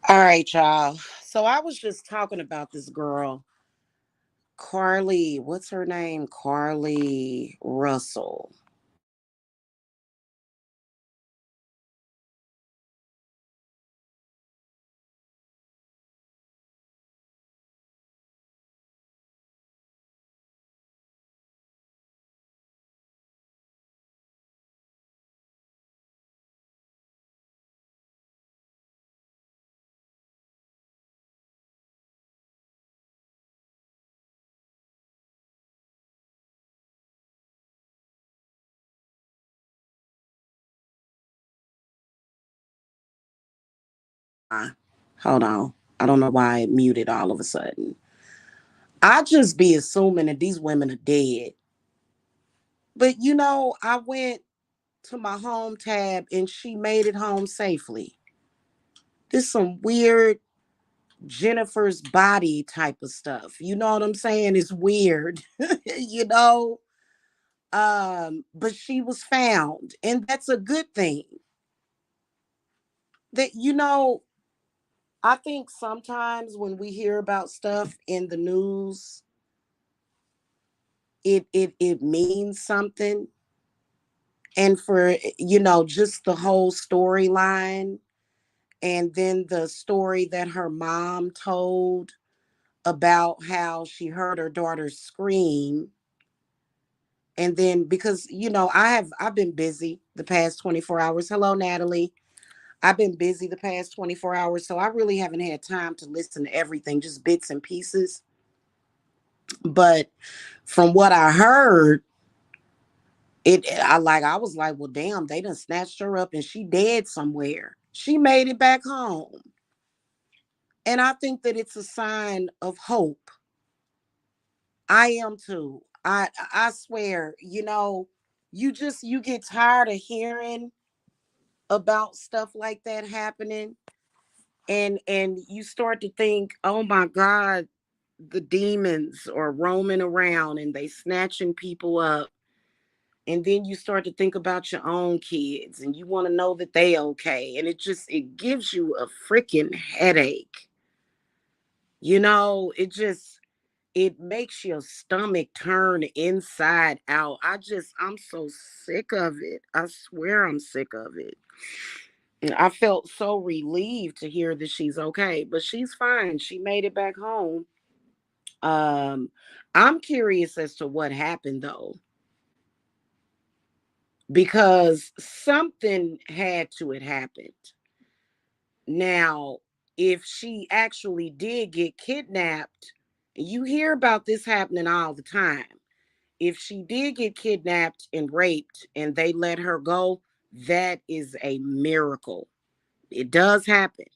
All right, y'all. So I was just talking about this girl, Carlee. What's her name? Carlee Russell. Hold on. I don't know why it muted all of a sudden. I just be assuming that these women are dead. But I went to my home tab and she made it home safely. This some weird Jennifer's body type of stuff. You know what I'm saying? It's weird. you know? But she was found, and that's a good thing. That I think sometimes when we hear about stuff in the news, it means something. And for just the whole storyline, and then the story that her mom told about how she heard her daughter scream. And then because I've been busy the past 24 hours. Hello, Natalie. I've been busy the past 24 hours, so I really haven't had time to listen to everything, just bits and pieces. But from what I heard, I was like, well, damn, they done snatched her up and she dead somewhere. She made it back home. And I think that it's a sign of hope. I am too. I swear, you get tired of hearing about stuff like that happening, and you start to think, oh my God, the demons are roaming around and they snatching people up. And then you start to think about your own kids and you want to know that they okay. And it gives you a freaking headache. It makes your stomach turn inside out. I'm so sick of it. I swear I'm sick of it. And I felt so relieved to hear that she's okay, but she's fine. She made it back home. Um, I'm curious as to what happened though, because something had to have happened. Now, if she actually did get kidnapped, you hear about this happening all the time. If she did get kidnapped and raped and they let her go, that is a miracle. It does happen.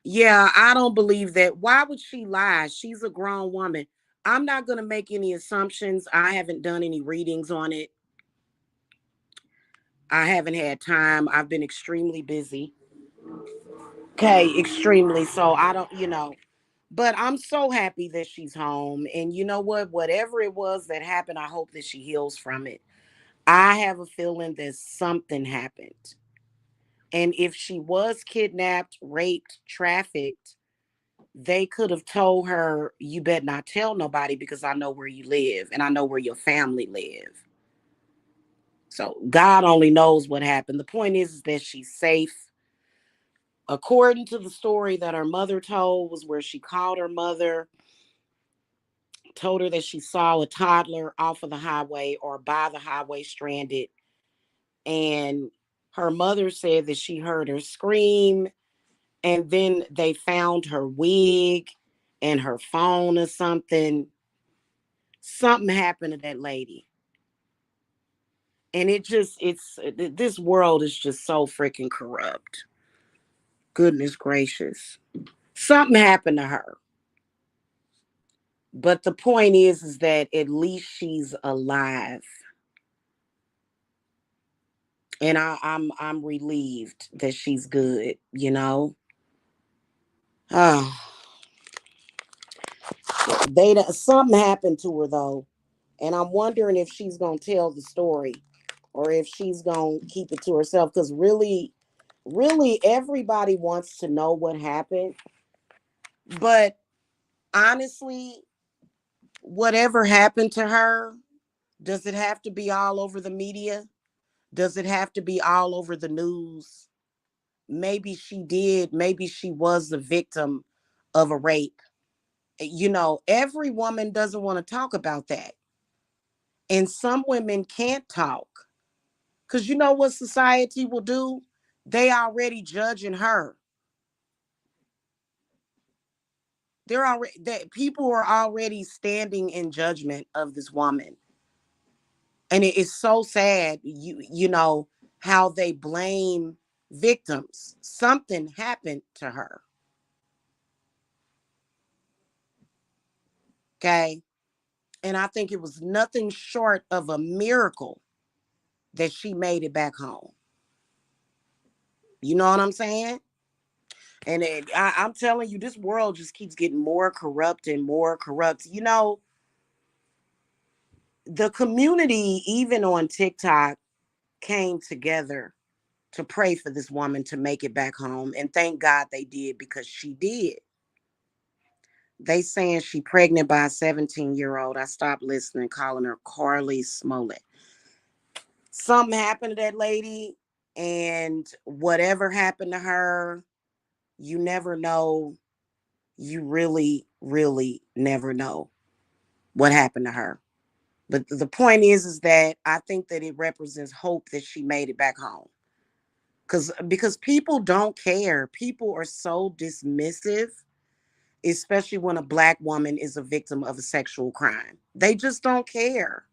Yeah, I don't believe that. Why would she lie? She's a grown woman. I'm not going to make any assumptions. I haven't done any readings on it. I haven't had time. I've been extremely busy. Okay, extremely. So I don't, but I'm so happy that she's home. And you know what? Whatever it was that happened, I hope that she heals from it. I have a feeling that something happened. And if she was kidnapped, raped, trafficked, they could have told her, you better not tell nobody because I know where you live and I know where your family live. So God only knows what happened. The point is that she's safe. According to the story that her mother told, was where she called her mother, told her that she saw a toddler off of the highway or by the highway stranded. And her mother said that she heard her scream. And then they found her wig and her phone or something. Something happened to that lady. And this world is just so freaking corrupt. Goodness gracious. Something happened to her. But the point is that at least she's alive. And I'm relieved that she's good. Oh, something happened to her though. And I'm wondering if she's gonna tell the story or if she's gonna keep it to herself. Because really, Really, everybody wants to know what happened. But honestly, whatever happened to her, does it have to be all over the media? Does it have to be all over the news? Maybe she did. Maybe she was the victim of a rape. Every woman doesn't want to talk about that. And some women can't talk. Because you know what society will do? They already judging her. They're already that people are already standing in judgment of this woman. And it is so sad, how they blame victims. Something happened to her. Okay. And I think it was nothing short of a miracle that she made it back home. You know what I'm saying? And I'm telling you, this world just keeps getting more corrupt and more corrupt. The community, even on TikTok, came together to pray for this woman to make it back home. And thank God they did, because she did. They saying she pregnant by a 17-year-old. I stopped listening, calling her Carlee Smollett. Something happened to that lady, and whatever happened to her, you never know. You really, really never know what happened to her. But the point is that I think that it represents hope that she made it back home. Because people don't care. People are so dismissive, especially when a Black woman is a victim of a sexual crime. They just don't care.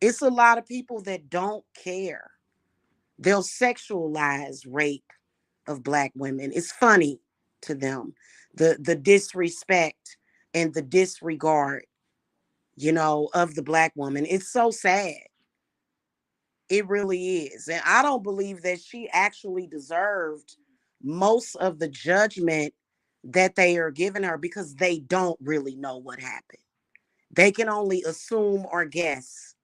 It's a lot of people that don't care. They'll sexualize rape of Black women. It's funny to them. The disrespect and the disregard, of the Black woman. It's so sad. It really is. And I don't believe that she actually deserved most of the judgment that they are giving her, because they don't really know what happened. They can only assume or guess.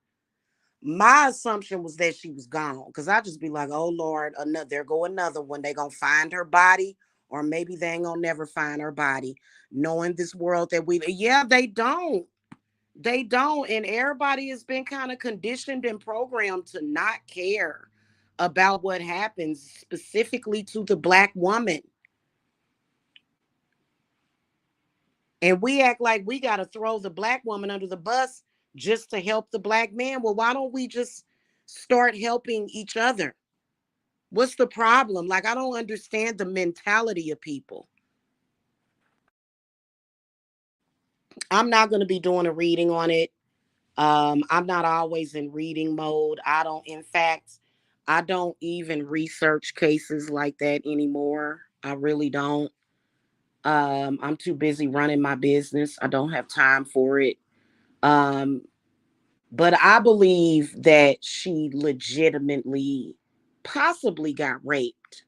My assumption was that she was gone, because I just be like, oh Lord, there go another one. They gonna find her body, or maybe they ain't gonna never find her body. Knowing this world that yeah, they don't. They don't. And everybody has been kind of conditioned and programmed to not care about what happens specifically to the Black woman. And we act like we got to throw the Black woman under the bus just to help the Black man. Well, why don't we just start helping each other? What's the problem? Like, I don't understand the mentality of people. I'm not going to be doing a reading on it. I'm not always in reading mode. In fact, I don't even research cases like that anymore. I really don't. I'm too busy running my business. I don't have time for it. Um, but I believe that she legitimately possibly got raped.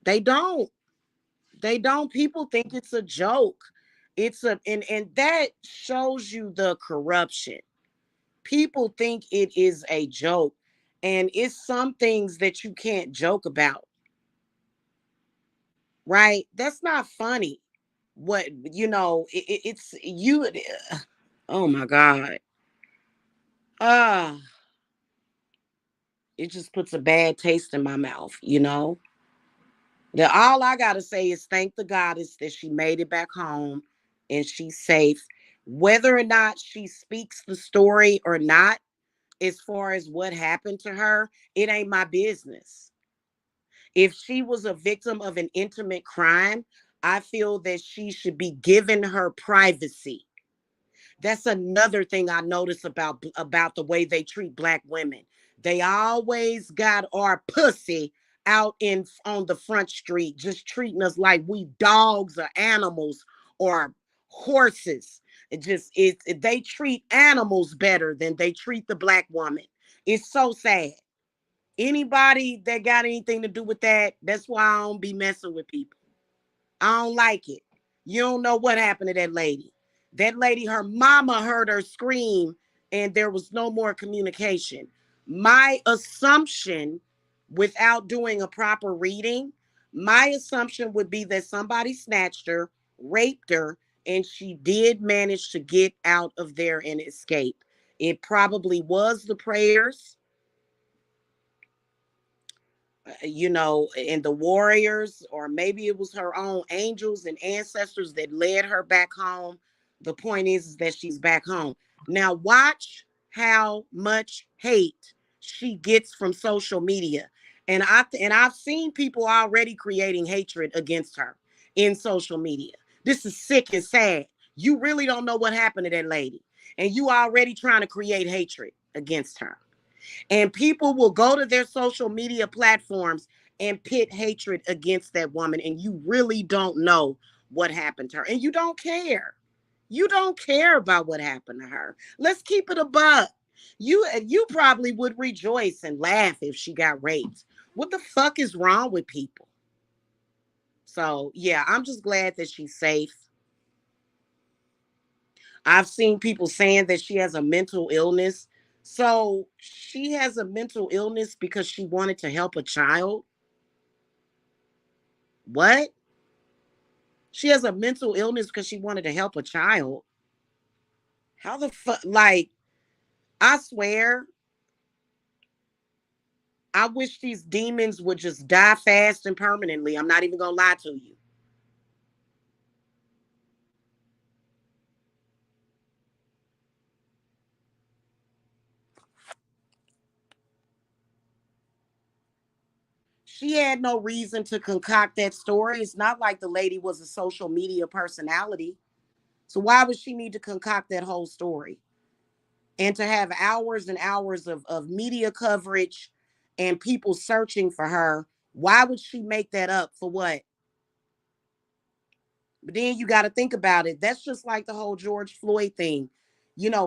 They don't. They don't. People think it's a joke. And that shows you the corruption. People think it is a joke, and it's some things that you can't joke about, right? That's not funny. What it's you. Oh my God. Ah, it just puts a bad taste in my mouth. That all I gotta say is thank the goddess that she made it back home and she's safe. Whether or not she speaks the story or not, as far as what happened to her, it ain't my business. If she was a victim of an intimate crime, I feel that she should be given her privacy. That's another thing I notice about the way they treat Black women. They always got our pussy out in on the front street, just treating us like we dogs or animals or horses. They treat animals better than they treat the Black woman. It's so sad. Anybody that got anything to do with that, that's why I don't be messing with people. I don't like it. You don't know what happened to that lady. That lady, her mama heard her scream and there was no more communication. My assumption without doing a proper reading, my assumption would be that somebody snatched her, raped her, and she did manage to get out of there and escape. It probably was the prayers, and the warriors, or maybe it was her own angels and ancestors that led her back home. The point is that she's back home. Now, watch how much hate she gets from social media. And I've seen people already creating hatred against her in social media. This is sick and sad. You really don't know what happened to that lady, and you already trying to create hatred against her. And people will go to their social media platforms and pit hatred against that woman. And you really don't know what happened to her. And you don't care. You don't care about what happened to her. Let's keep it a buck. You probably would rejoice and laugh if she got raped. What the fuck is wrong with people? So yeah, I'm just glad that she's safe. I've seen people saying that she has a mental illness. So she has a mental illness because she wanted to help a child? What? She has a mental illness because she wanted to help a child? How the fuck? Like, I swear, I wish these demons would just die fast and permanently. I'm not even going to lie to you. She had no reason to concoct that story. It's not like the lady was a social media personality. So why would she need to concoct that whole story? And to have hours and hours of media coverage and people searching for her, why would she make that up? For what? But then you got to think about it. That's just like the whole George Floyd thing.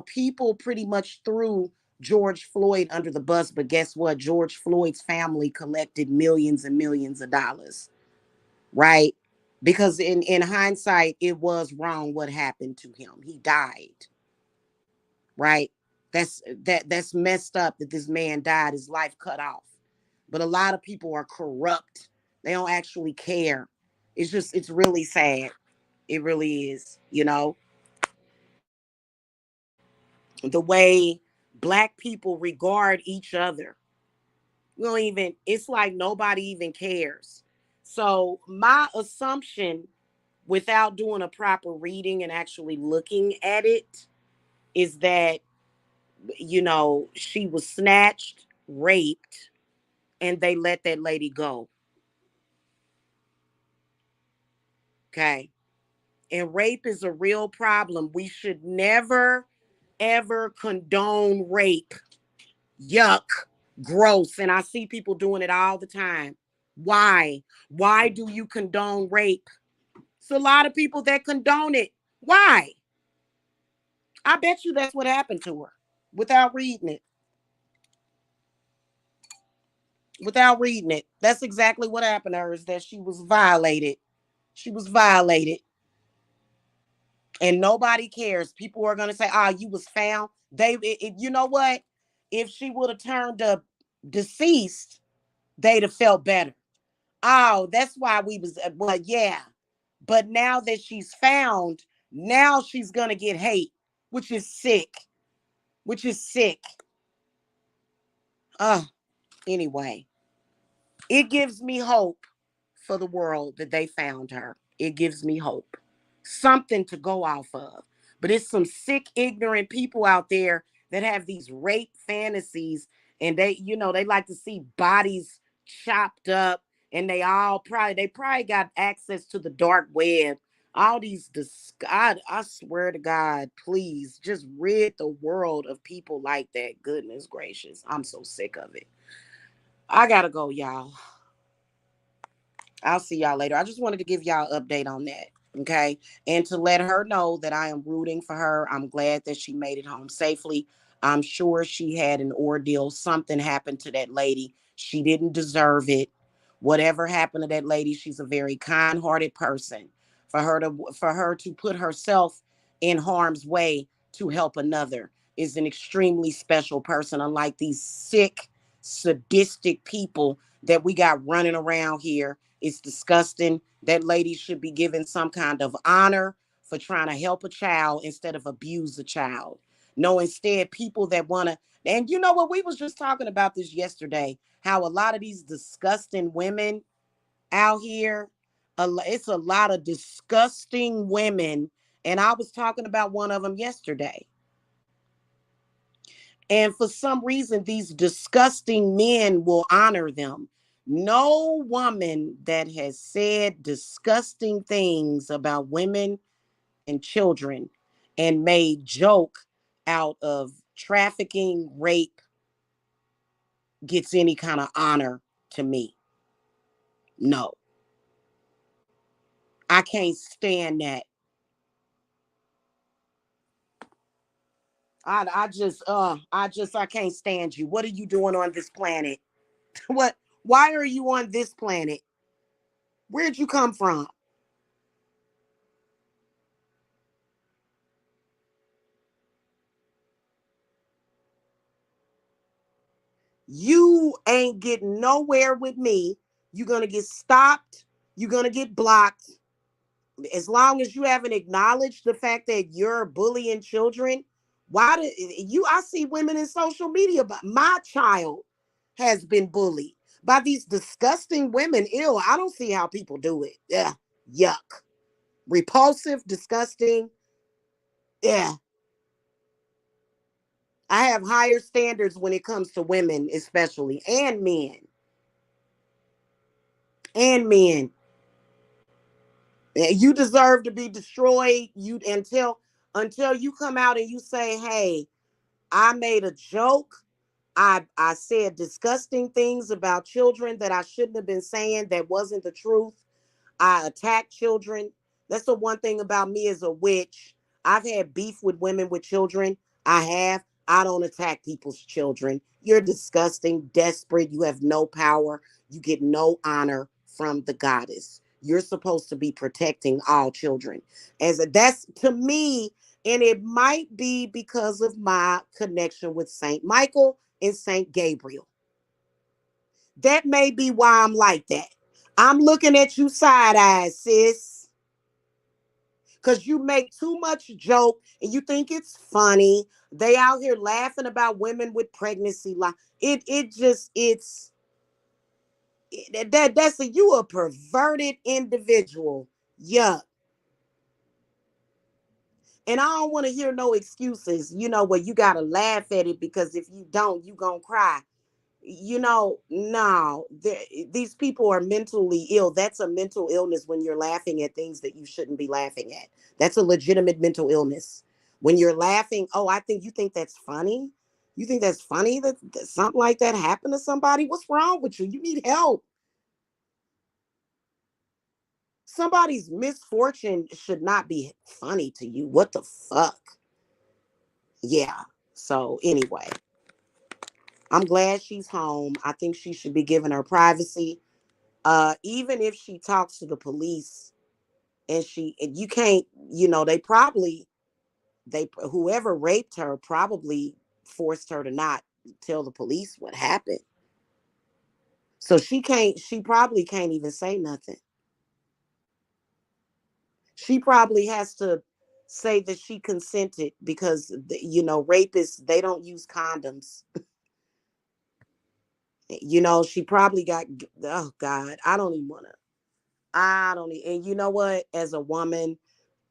People pretty much threw George Floyd under the bus, but guess what? George Floyd's family collected millions and millions of dollars, right? Because in hindsight, it was wrong what happened to him. He died, right? That's messed up that this man died, his life cut off. But a lot of people are corrupt. They don't actually care. It's really sad. It really is, the way black people regard each other. We don't even, it's like nobody even cares. So my assumption, without doing a proper reading and actually looking at it, is that, she was snatched, raped, and they let that lady go. Okay. And rape is a real problem. We should never, ever condone rape. Yuck. Gross. And I see people doing it all the time. Why? Why do you condone rape? It's a lot of people that condone it. Why? I bet you that's what happened to her without reading it. Without reading it. That's exactly what happened to her, is that she was violated. She was violated. And nobody cares. People are going to say, "Oh, you was found." You know what? If she would have turned up deceased, they'd have felt better. Oh, that's why we was, well, yeah. But now that she's found, now she's going to get hate, which is sick, which is sick. Anyway, it gives me hope for the world that they found her. It gives me hope. Something to go off of. But it's some sick, ignorant people out there that have these rape fantasies, and they like to see bodies chopped up, and they probably got access to the dark web. All these God, I swear to God, please just rid the world of people like that. Goodness gracious. I'm so sick of it. I gotta go, y'all. I'll see y'all later. I just wanted to give y'all an update on that. Okay. And to let her know that I am rooting for her. I'm glad that she made it home safely. I'm sure she had an ordeal. Something happened to that lady. She didn't deserve it. Whatever happened to that lady, she's a very kind-hearted person. For her to put herself in harm's way to help another is an extremely special person, unlike these sick, sadistic people that we got running around here. It's disgusting. That lady should be given some kind of honor for trying to help a child instead of abuse a child. No, instead, people that want to, and you know what? We was just talking about this yesterday, how a lot of these disgusting women out here, it's a lot of disgusting women. And I was talking about one of them yesterday. And for some reason, these disgusting men will honor them. No woman that has said disgusting things about women and children and made joke out of trafficking, rape, gets any kind of honor to me. No, I can't stand that. I can't stand you. What are you doing on this planet? What? Why are you on this planet? Where'd you come from? You ain't getting nowhere with me. You're going to get stopped. You're going to get blocked. As long as you haven't acknowledged the fact that you're bullying children, why do you? I see women in social media, but my child has been bullied by these disgusting women. Ew, I don't see how people do it. Yeah, yuck. Repulsive, disgusting. Yeah. I have higher standards when it comes to women, especially, and men. And men. You deserve to be destroyed. You until you come out and you say, "Hey, I made a joke. I said disgusting things about children that I shouldn't have been saying. That wasn't the truth. I attack children. That's the one thing about me as a witch. I've had beef with women with children. I have. I don't attack people's children. You're disgusting, desperate. You have no power. You get no honor from the goddess. You're supposed to be protecting all children. That's to me, and it might be because of my connection with Saint Michael and Saint Gabriel. That may be why I'm like that. I'm looking at you side eyes, sis, because you make too much joke and you think it's funny. They out here laughing about women with pregnancy. Like it just that's you a perverted individual. Yeah, and I don't want to hear no excuses. You know where you gotta laugh at it because if you don't, you gonna cry. No, these people are mentally ill. That's a mental illness when you're laughing at things that you shouldn't be laughing at. That's a legitimate mental illness. When you're laughing, oh, I think you think that's funny. You think that's funny that something like that happened to somebody? What's wrong with you? You need help. Somebody's misfortune should not be funny to you. What the fuck? Yeah. So, anyway, I'm glad she's home. I think she should be given her privacy. Even if she talks to the police and you can't, they whoever raped her probably forced her to not tell the police what happened. So she probably can't even say nothing. She probably has to say that she consented because rapists, they don't use condoms. She probably got, oh God, I don't even want to. I don't and you know what, as a woman,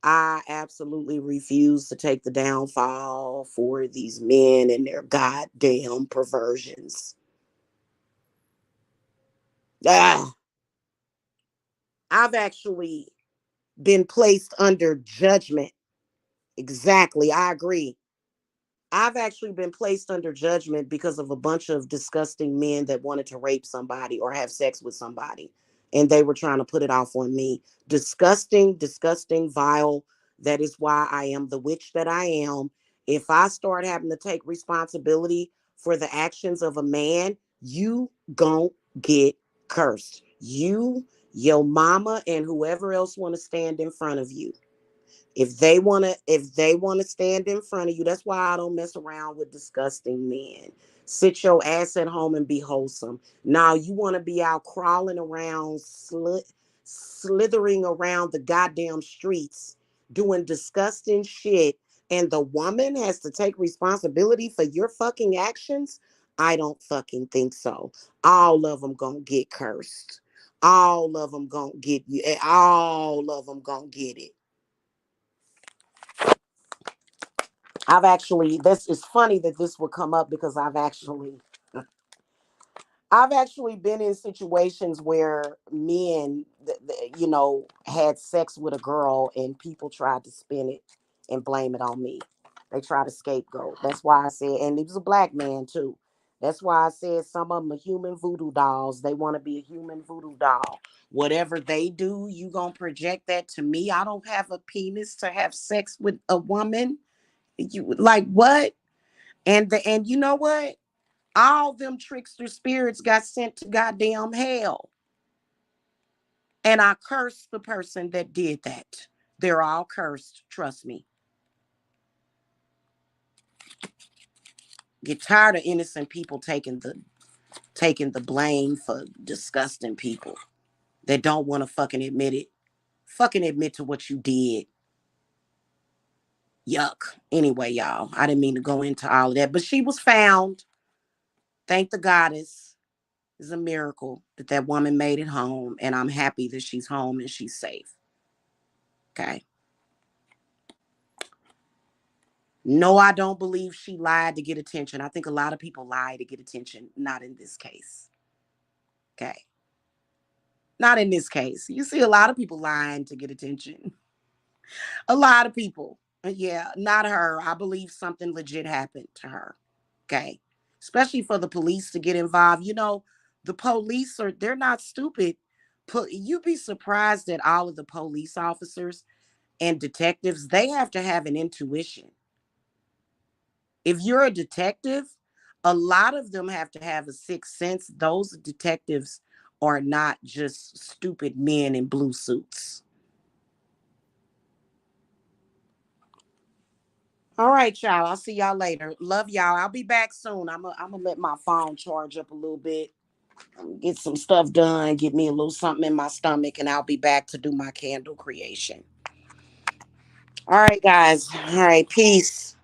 I absolutely refuse to take the downfall for these men and their goddamn perversions. Ah, I've actually been placed under judgment. Exactly. I agree. I've actually been placed under judgment because of a bunch of disgusting men that wanted to rape somebody or have sex with somebody. And they were trying to put it off on me. Disgusting, disgusting, vile. That is why I am the witch that I am. If I start having to take responsibility for the actions of a man, you gon' get cursed. You, your mama, and whoever else want to stand in front of you. If they want to stand in front of you, that's why I don't mess around with disgusting men. Sit your ass at home and be wholesome. Now you want to be out crawling around, slithering around the goddamn streets, doing disgusting shit, and the woman has to take responsibility for your fucking actions? I don't fucking think so. All of them gonna get cursed. All of them gonna get you. All of them gonna get it. I've actually, this is funny that this would come up because I've actually been in situations where men, had sex with a girl and people tried to spin it and blame it on me. They tried to scapegoat. That's why I said, and he was a black man too. That's why I said some of them are human voodoo dolls. They want to be a human voodoo doll. Whatever they do, you gonna project that to me. I don't have a penis to have sex with a woman. You like what? And you know what? All them trickster spirits got sent to goddamn hell. And I cursed the person that did that. They're all cursed, trust me. Get tired of innocent people taking the blame for disgusting people that don't want to fucking admit it. Fucking admit to what you did. Yuck. Anyway, y'all, I didn't mean to go into all of that, but she was found. Thank the goddess. It's a miracle that that woman made it home, and I'm happy that she's home and she's safe. Okay. No, I don't believe she lied to get attention. I think a lot of people lie to get attention. Not in this case. Okay. Not in this case. You see a lot of people lying to get attention. A lot of people. Yeah, not her. I believe something legit happened to her. Okay. Especially for the police to get involved. The police they're not stupid. You'd be surprised that all of the police officers and detectives, they have to have an intuition. If you're a detective, a lot of them have to have a sixth sense. Those detectives are not just stupid men in blue suits. All right, y'all. I'll see y'all later. Love y'all. I'll be back soon. I'm gonna let my phone charge up a little bit, get some stuff done, get me a little something in my stomach, and I'll be back to do my candle creation. All right, guys. All right, peace.